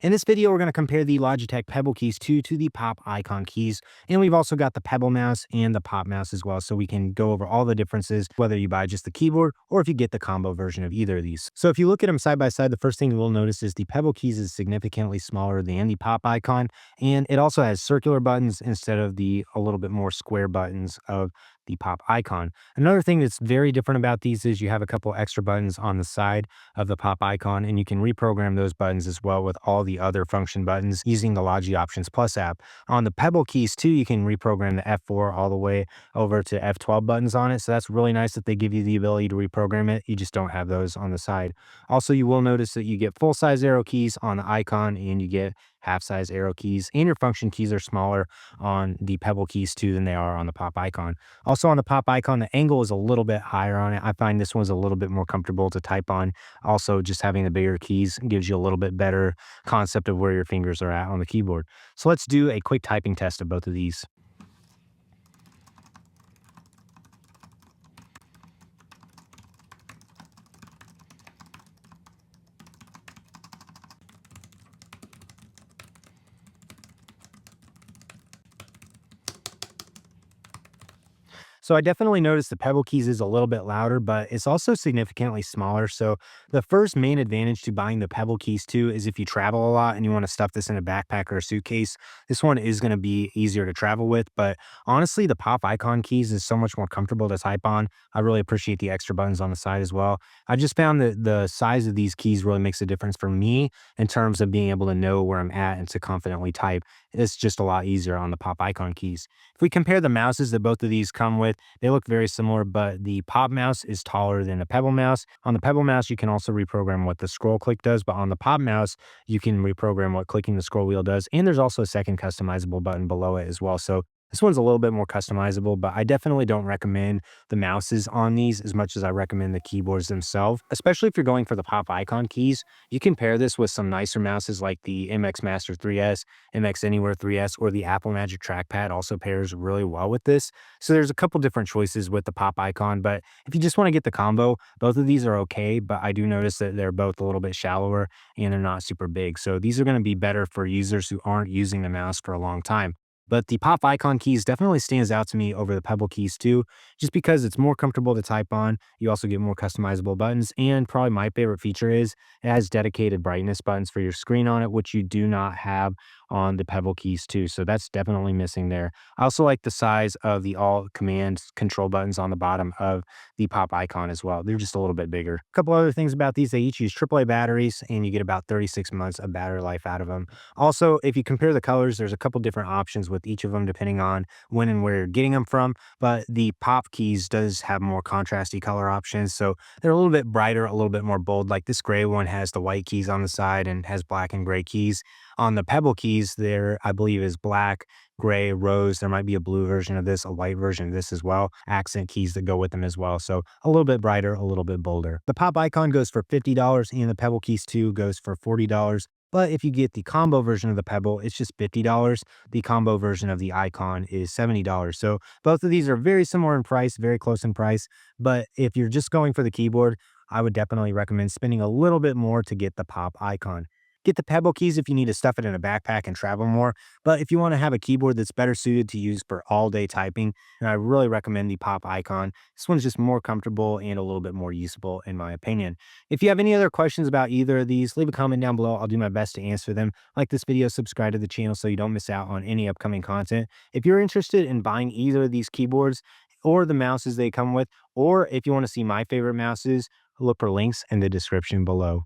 In this video, we're going to compare the Logitech Pebble Keys 2 to the Pop Icon keys. And we've also got the Pebble mouse and the Pop mouse as well. So we can go over all the differences, whether you buy just the keyboard or if you get the combo version of either of these. So if you look at them side by side, the first thing you will notice is the Pebble keys is significantly smaller than the Pop Icon. And it also has circular buttons instead of the a little bit more square buttons of the Pop Icon. Another thing that's very different about these is you have a couple extra buttons on the side of the Pop Icon, and you can reprogram those buttons as well with all the other function buttons using the Logi Options Plus app. On the Pebble keys too, you can reprogram the F4 all the way over to F12 buttons on it. So that's really nice that they give you the ability to reprogram it. You just don't have those on the side. Also, you will notice that you get full-size arrow keys on the Icon and you get half-size arrow keys, and your function keys are smaller on the Pebble keys too than they are on the Pop Icon. Also on the Pop Icon, the angle is a little bit higher on it. I find this one's a little bit more comfortable to type on. Also, just having the bigger keys gives you a little bit better concept of where your fingers are at on the keyboard. So let's do a quick typing test of both of these. So I definitely noticed the Pebble keys is a little bit louder, but it's also significantly smaller. So the first main advantage to buying the Pebble keys too is if you travel a lot and you want to stuff this in a backpack or a suitcase, this one is going to be easier to travel with. But honestly, the Pop Icon keys is so much more comfortable to type on. I really appreciate the extra buttons on the side as well. I just found that the size of these keys really makes a difference for me in terms of being able to know where I'm at and to confidently type. It's just a lot easier on the Pop Icon keys. If we compare the mouses that both of these come with, they look very similar, but the Pop mouse is taller than the Pebble mouse. On the Pebble mouse, you can also reprogram what the scroll click does, but on the Pop mouse, you can reprogram what clicking the scroll wheel does. And there's also a second customizable button below it as well. So this one's a little bit more customizable, but I definitely don't recommend the mouses on these as much as I recommend the keyboards themselves, especially if you're going for the Pop Icon keys. You can pair this with some nicer mouses like the MX Master 3S, MX Anywhere 3S, or the Apple Magic Trackpad also pairs really well with this. So there's a couple different choices with the Pop Icon, but if you just want to get the combo, both of these are okay, but I do notice that they're both a little bit shallower and they're not super big. So these are going to be better for users who aren't using the mouse for a long time. But the Pop Icon keys definitely stands out to me over the Pebble keys too, just because it's more comfortable to type on. You also get more customizable buttons, and probably my favorite feature is it has dedicated brightness buttons for your screen on it, which you do not have on the Pebble keys too. So that's definitely missing there. I also like the size of the all command control buttons on the bottom of the Pop Icon as well. They're just a little bit bigger. A couple other things about these, they each use AAA batteries and you get about 36 months of battery life out of them. Also, if you compare the colors, there's a couple different options with each of them depending on when and where you're getting them from. But the Pop keys does have more contrasty color options. So they're a little bit brighter, a little bit more bold. Like this gray one has the white keys on the side and has black and gray keys. On the Pebble keys, there, I believe, is black, gray, rose. There might be a blue version of this, a white version of this as well. Accent keys that go with them as well. So a little bit brighter, a little bit bolder. The Pop Icon goes for $50 and the Pebble keys 2 goes for $40. But if you get the combo version of the Pebble, it's just $50. The combo version of the Icon is $70. So both of these are very similar in price, very close in price. But if you're just going for the keyboard, I would definitely recommend spending a little bit more to get the Pop Icon. Get the Pebble keys if you need to stuff it in a backpack and travel more. But if you want to have a keyboard that's better suited to use for all day typing, and I really recommend the Pop Icon. This one's just more comfortable and a little bit more usable in my opinion. If you have any other questions about either of these, leave a comment down below. I'll do my best to answer them. Like this video, subscribe to the channel so you don't miss out on any upcoming content. If you're interested in buying either of these keyboards or the mouses they come with, or if you want to see my favorite mouses, look for links in the description below.